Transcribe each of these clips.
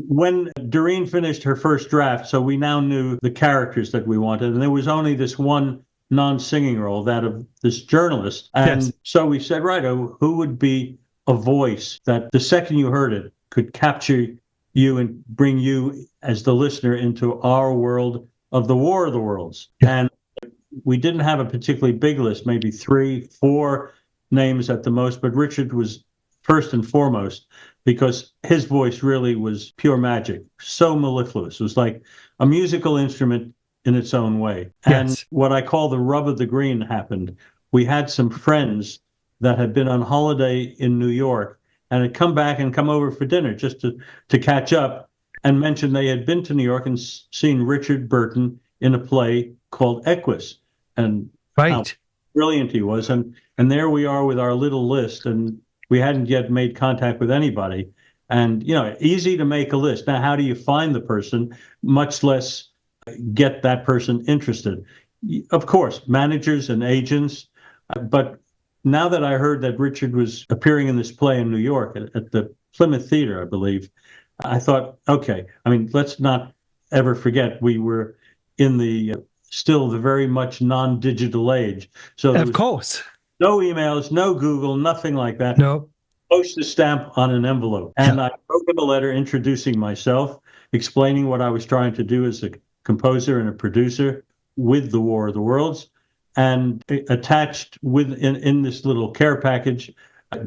when Doreen finished her first draft, so we now knew the characters that we wanted, and there was only this one non-singing role, that of this journalist. And Yes. so we said, right, who would be a voice that the second you heard it could capture you and bring you as the listener into our world of the War of the Worlds. Yeah. And we didn't have a particularly big list, maybe 3, 4 names at the most, but Richard was first and foremost because his voice really was pure magic, so mellifluous. It was like a musical instrument in its own way. And Yes. what I call the rub of the green happened. We had some friends that had been on holiday in New York and had come back and come over for dinner just to catch up, and mentioned they had been to New York and seen Richard Burton in a play called Equus, and how Right. brilliant he was. And there we are with our little list, and we hadn't yet made contact with anybody. And, easy to make a list. Now, how do you find the person, much less get that person interested? Of course, managers and agents. But now that I heard that Richard was appearing in this play in New York at the Plymouth Theater, I believe, I thought, okay, let's not ever forget we were in still the very much non-digital age. So there Of was course. no emails, no Google, nothing like that. No. Postage stamp on an envelope. And I wrote him a letter introducing myself, explaining what I was trying to do as a composer and a producer with the War of the Worlds, and attached in this little care package,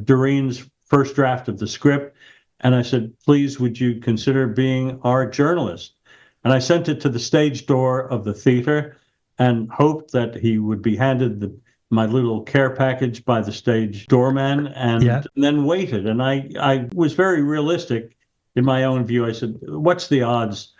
Doreen's first draft of the script. And I said, please, would you consider being our journalist? And I sent it to the stage door of the theater and hoped that he would be handed my little care package by the stage doorman, and then waited. And I was very realistic in my own view. I said, what's the odds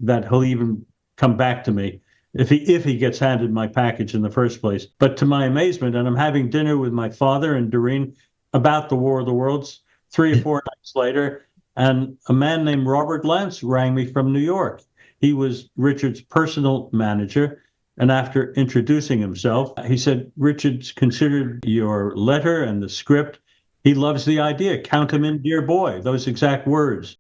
that he'll even come back to me if he gets handed my package in the first place? But to my amazement, and I'm having dinner with my father and Doreen about the War of the Worlds 3 or 4 nights later, and a man named Robert Lance rang me from New York. He was Richard's personal manager. And after introducing himself, he said, Richard's considered your letter and the script. He loves the idea. Count him in, dear boy. Those exact words.